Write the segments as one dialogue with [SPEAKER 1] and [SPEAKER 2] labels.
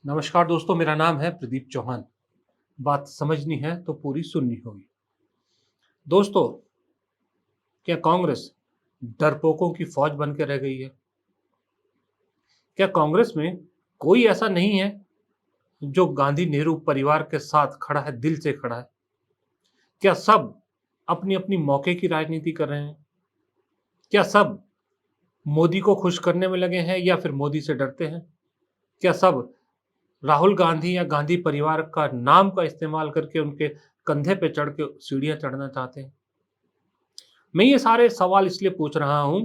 [SPEAKER 1] नमस्कार दोस्तों, मेरा नाम है प्रदीप चौहान। बात समझनी है तो पूरी सुननी होगी। दोस्तों, क्या कांग्रेस डरपोकों की फौज बन के रह गई है? क्या कांग्रेस में कोई ऐसा नहीं है जो गांधी नेहरू परिवार के साथ खड़ा है, दिल से खड़ा है? क्या सब अपनी अपनी मौके की राजनीति कर रहे हैं? क्या सब मोदी को खुश करने में लगे हैं या फिर मोदी से डरते हैं? क्या सब राहुल गांधी या गांधी परिवार का नाम का इस्तेमाल करके उनके कंधे पे चढ़ के सीढ़ियां चढ़ना चाहते हैं? मैं ये सारे सवाल इसलिए पूछ रहा हूं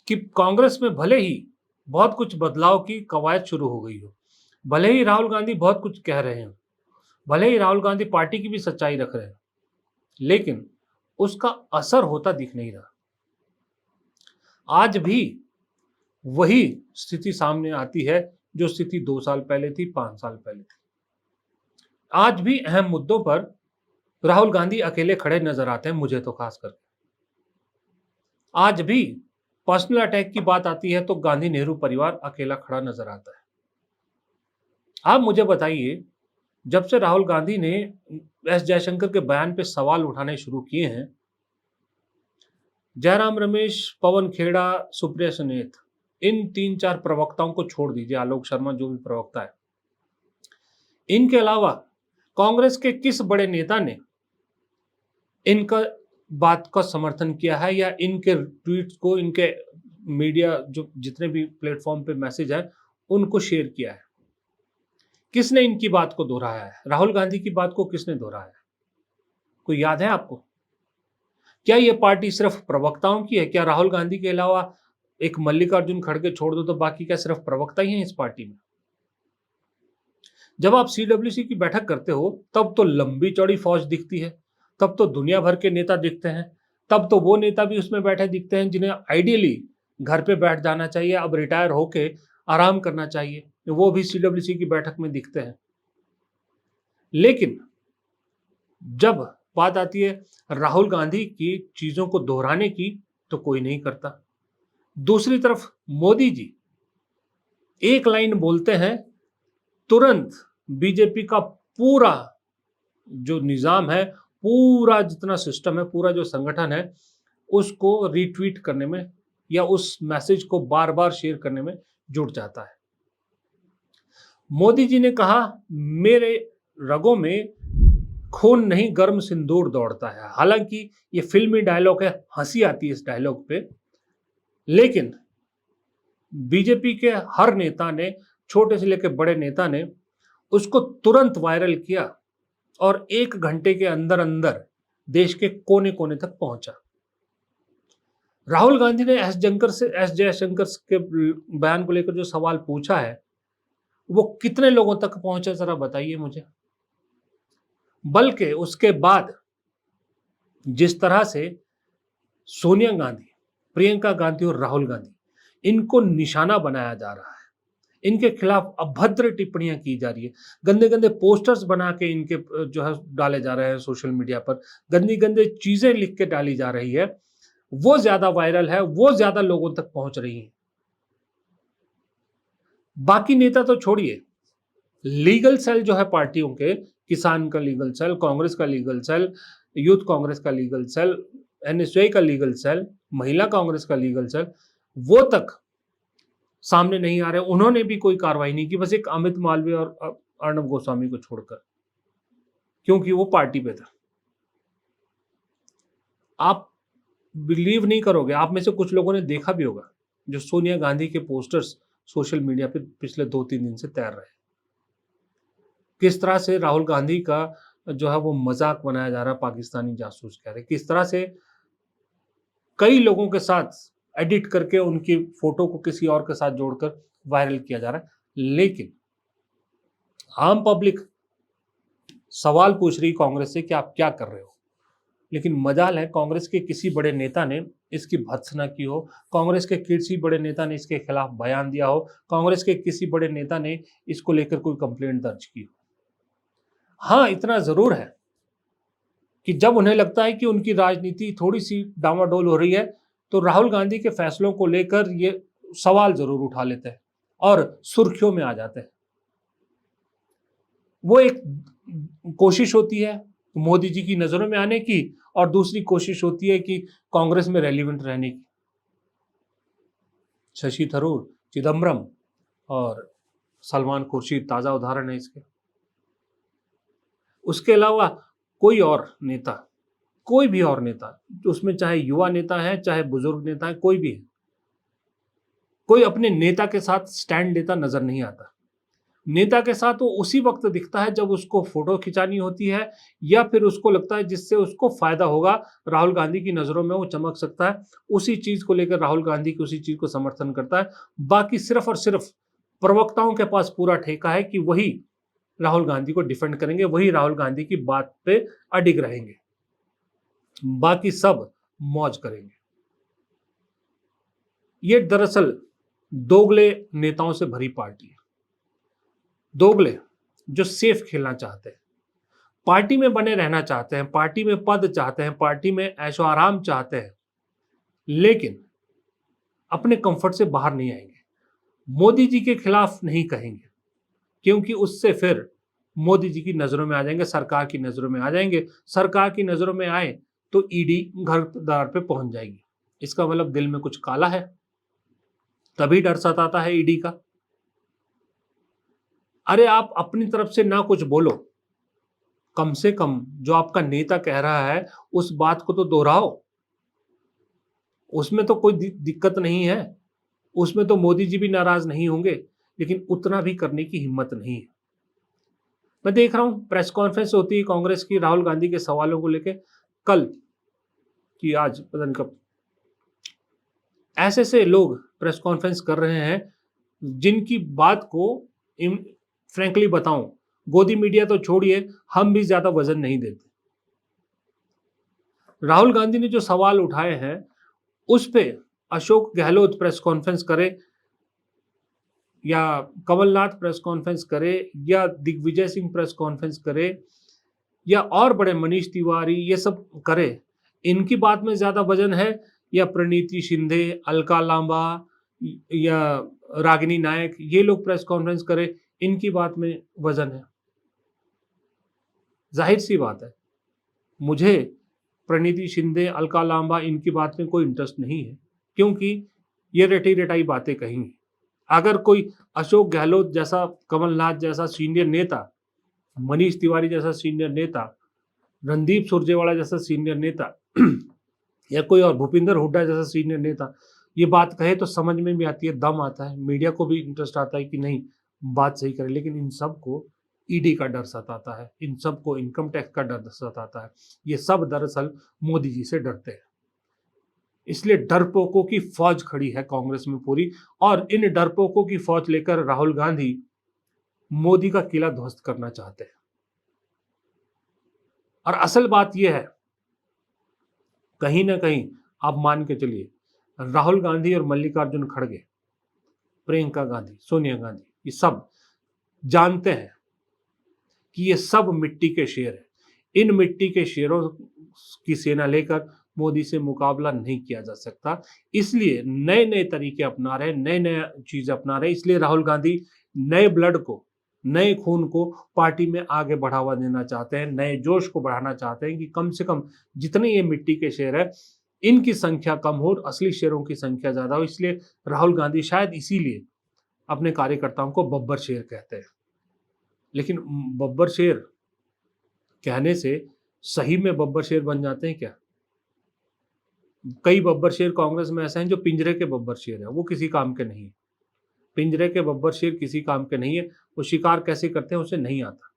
[SPEAKER 1] कि कांग्रेस में भले ही बहुत कुछ बदलाव की कवायद शुरू हो गई हो, भले ही राहुल गांधी बहुत कुछ कह रहे हैं, भले ही राहुल गांधी पार्टी की भी सच्चाई रख रहे हैं, लेकिन उसका असर होता दिख नहीं रहा। आज भी वही स्थिति सामने आती है जो स्थिति 2 साल पहले थी, 5 साल पहले थी। आज भी अहम मुद्दों पर राहुल गांधी अकेले खड़े नजर आते हैं, मुझे तो खास करके। आज भी पर्सनल अटैक की बात आती है तो गांधी नेहरू परिवार अकेला खड़ा नजर आता है। आप मुझे बताइए, जब से राहुल गांधी ने एस जयशंकर के बयान पे सवाल उठाने शुरू किए हैं, जयराम रमेश, पवन खेड़ा, सुप्रिया सुनेत, इन 3-4 प्रवक्ताओं को छोड़ दीजिए, आलोक शर्मा जो भी प्रवक्ता है, इनके अलावा कांग्रेस के किस बड़े नेता ने इनका बात का समर्थन किया है या इनके ट्वीट्स को, इनके मीडिया जो जितने भी प्लेटफॉर्म पे मैसेज है उनको शेयर किया है? किसने इनकी बात को दोहराया है? राहुल गांधी की बात को किसने दोहराया है? कोई याद है आपको? क्या ये पार्टी सिर्फ प्रवक्ताओं की है? क्या राहुल गांधी के अलावा एक मल्लिकार्जुन खड़गे छोड़ दो तो बाकी क्या सिर्फ प्रवक्ता ही हैं इस पार्टी में? जब आप सीडब्ल्यूसी की बैठक करते हो तब तो लंबी चौड़ी फौज दिखती है, तब तो दुनिया भर के नेता दिखते हैं, तब तो वो नेता भी उसमें बैठे दिखते हैं जिन्हें आइडियली घर पे बैठ जाना चाहिए, अब रिटायर होके आराम करना चाहिए, वो भी सीडब्ल्यूसी की बैठक में दिखते हैं। लेकिन जब बात आती है राहुल गांधी की चीजों को दोहराने की तो कोई नहीं करता। दूसरी तरफ मोदी जी एक लाइन बोलते हैं, तुरंत बीजेपी का पूरा जो निजाम है, पूरा जितना सिस्टम है, पूरा जो संगठन है, उसको रीट्वीट करने में या उस मैसेज को बार बार शेयर करने में जुट जाता है। मोदी जी ने कहा, मेरे रगों में खून नहीं गर्म सिंदूर दौड़ता है। हालांकि ये फिल्मी डायलॉग है, हंसी आती है इस डायलॉग पे, लेकिन बीजेपी के हर नेता ने, छोटे से लेकर बड़े नेता ने उसको तुरंत वायरल किया और 1 घंटे के अंदर अंदर देश के कोने कोने तक पहुंचा। राहुल गांधी ने एस जयशंकर के बयान को लेकर जो सवाल पूछा है वो कितने लोगों तक पहुंचा, जरा बताइए मुझे। बल्कि उसके बाद जिस तरह से सोनिया गांधी, प्रियंका गांधी और राहुल गांधी, इनको निशाना बनाया जा रहा है, इनके खिलाफ अभद्र टिप्पणियां की जा रही है, गंदे गंदे पोस्टर्स बना के इनके जो है डाले जा रहे हैं सोशल मीडिया पर, गंदी गंदे चीजें लिख के डाली जा रही है, वो ज्यादा वायरल है, वो ज्यादा लोगों तक पहुंच रही है। बाकी नेता तो छोड़िए, लीगल सेल जो है पार्टियों के, किसान का लीगल सेल, कांग्रेस का लीगल सेल, यूथ कांग्रेस का लीगल सेल, एनएसयूआई का लीगल सेल, महिला कांग्रेस का लीगल सेल, वो तक सामने नहीं आ रहे। उन्होंने भी कोई कार्रवाई नहीं की, बस एक अमित मालवीय और अर्णब गोस्वामी को छोड़कर, क्योंकि वो पार्टी पे था। आप बिलीव नहीं करोगे, आप में से कुछ लोगों ने देखा भी होगा जो सोनिया गांधी के पोस्टर्स सोशल मीडिया पे पिछले 2-3 दिन से तैर रहे हैं। किस तरह से राहुल गांधी का जो है वो मजाक बनाया जा रहा है, पाकिस्तानी जासूस कह रहे, किस तरह से कई लोगों के साथ एडिट करके उनकी फोटो को किसी और के साथ जोड़कर वायरल किया जा रहा है। लेकिन आम पब्लिक सवाल पूछ रही कांग्रेस से कि आप क्या कर रहे हो, लेकिन मजाल है कांग्रेस के किसी बड़े नेता ने इसकी भर्त्सना की हो, कांग्रेस के किसी बड़े नेता ने इसके खिलाफ बयान दिया हो, कांग्रेस के किसी बड़े नेता ने इसको लेकर कोई कंप्लेंट दर्ज की हो। हाँ, इतना जरूर है कि जब उन्हें लगता है कि उनकी राजनीति थोड़ी सी डामाडोल हो रही है तो राहुल गांधी के फैसलों को लेकर ये सवाल जरूर उठा लेते हैं और सुर्खियों में आ जाते हैं। वो एक कोशिश होती है मोदी जी की नजरों में आने की, और दूसरी कोशिश होती है कि कांग्रेस में रेलिवेंट रहने की। शशि थरूर, चिदम्बरम और सलमान खुर्शीद ताजा उदाहरण है इसके। उसके अलावा कोई और नेता, कोई भी और नेता, उसमें चाहे युवा नेता है चाहे बुजुर्ग नेता है, कोई भी है, कोई अपने नेता के साथ स्टैंड लेता नजर नहीं आता। नेता के साथ वो उसी वक्त दिखता है जब उसको फोटो खिंचानी होती है, या फिर उसको लगता है जिससे उसको फायदा होगा, राहुल गांधी की नजरों में वो चमक सकता है, उसी चीज को लेकर राहुल गांधी की उसी चीज को समर्थन करता है। बाकी सिर्फ और सिर्फ प्रवक्ताओं के पास पूरा ठेका है कि वही राहुल गांधी को डिफेंड करेंगे, वही राहुल गांधी की बात पे अडिग रहेंगे, बाकी सब मौज करेंगे। ये दरअसल दोगले नेताओं से भरी पार्टी है। दोगले जो सेफ खेलना चाहते हैं, पार्टी में बने रहना चाहते हैं, पार्टी में पद चाहते हैं, पार्टी में ऐशो आराम चाहते हैं, लेकिन अपने कंफर्ट से बाहर नहीं आएंगे। मोदी जी के खिलाफ नहीं कहेंगे, क्योंकि उससे फिर मोदी जी की नजरों में आ जाएंगे, सरकार की नजरों में आ जाएंगे। सरकार की नजरों में आए तो ईडी घर द्वार पे पहुंच जाएगी। इसका मतलब दिल में कुछ काला है, तभी डर सताता है ईडी का। अरे आप अपनी तरफ से ना कुछ बोलो, कम से कम जो आपका नेता कह रहा है उस बात को तो दोहराओ। उसमें तो कोई दिक्कत नहीं है, उसमें तो मोदी जी भी नाराज नहीं होंगे, लेकिन उतना भी करने की हिम्मत नहीं है। मैं देख रहा हूं प्रेस कॉन्फ्रेंस होती है कांग्रेस की राहुल गांधी के सवालों को लेकर, कल की आज पता नहीं कब, ऐसे से लोग प्रेस कॉन्फ्रेंस कर रहे हैं जिनकी बात को फ्रैंकली बताऊं, गोदी मीडिया तो छोड़िए, हम भी ज्यादा वजन नहीं देते। राहुल गांधी ने जो सवाल उठाए हैं उस पे अशोक गहलोत प्रेस कॉन्फ्रेंस करे, या कमलनाथ प्रेस कॉन्फ्रेंस करे, या दिग्विजय सिंह प्रेस कॉन्फ्रेंस करे, या और बड़े मनीष तिवारी, ये सब करे, इनकी बात में ज्यादा वजन है, या प्रणीति शिंदे, अलका लांबा या रागिनी नायक, ये लोग प्रेस कॉन्फ्रेंस करे, इनकी बात में वजन है? जाहिर सी बात है, मुझे प्रणीति शिंदे, अलका लांबा, इनकी बात में कोई इंटरेस्ट नहीं है, क्योंकि ये रटी रटाई बातें कहेंगी। अगर कोई अशोक गहलोत जैसा, कमलनाथ जैसा सीनियर नेता, मनीष तिवारी जैसा सीनियर नेता, रणदीप सुरजेवाला जैसा सीनियर नेता या कोई और भूपिंदर हुड्डा जैसा सीनियर नेता ये बात कहे तो समझ में भी आती है, दम आता है, मीडिया को भी इंटरेस्ट आता है कि नहीं बात सही करे। लेकिन इन सबको ईडी का डर सताता है, इन सबको इनकम टैक्स का डर सताता है। ये सब दरअसल मोदी जी से डरते हैं, इसलिए डरपोकों की फौज खड़ी है कांग्रेस में पूरी, और इन डरपोकों की फौज लेकर राहुल गांधी मोदी का किला ध्वस्त करना चाहते हैं। और असल बात यह है, कहीं ना कहीं आप मान के चलिए, राहुल गांधी और मल्लिकार्जुन खड़गे, प्रियंका गांधी, सोनिया गांधी, ये सब जानते हैं कि ये सब मिट्टी के शेर हैं। इन मिट्टी के शेरों की सेना लेकर मोदी से मुकाबला नहीं किया जा सकता, इसलिए नए नए तरीके अपना रहे, नए नए चीज अपना रहे। इसलिए राहुल गांधी नए ब्लड को, नए खून को पार्टी में आगे बढ़ावा देना चाहते हैं, नए जोश को बढ़ाना चाहते हैं कि कम से कम जितने ये मिट्टी के शेर है इनकी संख्या कम हो, असली शेरों की संख्या ज्यादा हो। इसलिए राहुल गांधी शायद इसीलिए अपने कार्यकर्ताओं को बब्बर शेर कहते हैं। लेकिन बब्बर शेर कहने से सही में बब्बर शेर बन जाते हैं क्या? कई बब्बर शेर कांग्रेस में ऐसे हैं जो पिंजरे के बब्बर शेर है, वो किसी काम के नहीं है। पिंजरे के बब्बर शेर किसी काम के नहीं है, वो शिकार कैसे करते हैं उसे नहीं आता।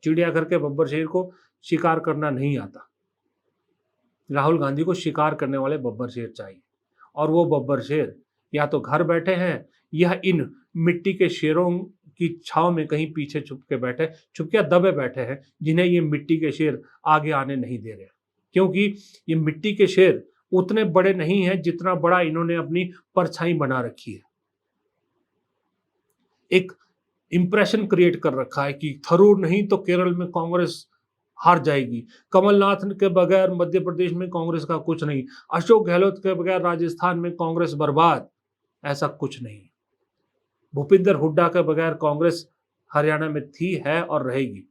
[SPEAKER 1] चिड़ियाघर के बब्बर शेर को शिकार करना नहीं आता। राहुल गांधी को शिकार करने वाले बब्बर शेर चाहिए, और वो बब्बर शेर या तो घर बैठे हैं या इन मिट्टी के शेरों की छाव में कहीं पीछे छुप के दबे बैठे हैं, जिन्हें ये मिट्टी के शेर आगे आने नहीं दे रहे। क्योंकि ये मिट्टी के शेर उतने बड़े नहीं हैं जितना बड़ा इन्होंने अपनी परछाई बना रखी है। एक इंप्रेशन क्रिएट कर रखा है कि थरूर नहीं तो केरल में कांग्रेस हार जाएगी, कमलनाथ के बगैर मध्य प्रदेश में कांग्रेस का कुछ नहीं, अशोक गहलोत के बगैर राजस्थान में कांग्रेस बर्बाद। ऐसा कुछ नहीं। भूपिंदर हुड्डा के बगैर कांग्रेस हरियाणा में थी, है और रहेगी।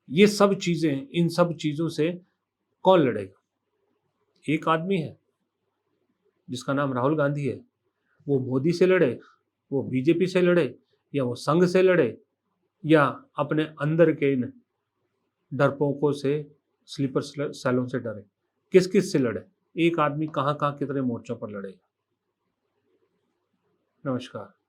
[SPEAKER 1] ये सब चीजें, इन सब चीजों से कौन लड़ेगा? एक आदमी है जिसका नाम राहुल गांधी है, वो मोदी से लड़े, वो बीजेपी से लड़े, या वो संघ से लड़े, या अपने अंदर के इन डरपोकों से, स्लीपर सेलों से डरे? किस किस से लड़े? एक आदमी कहाँ कहाँ कितने मोर्चों पर लड़ेगा? नमस्कार।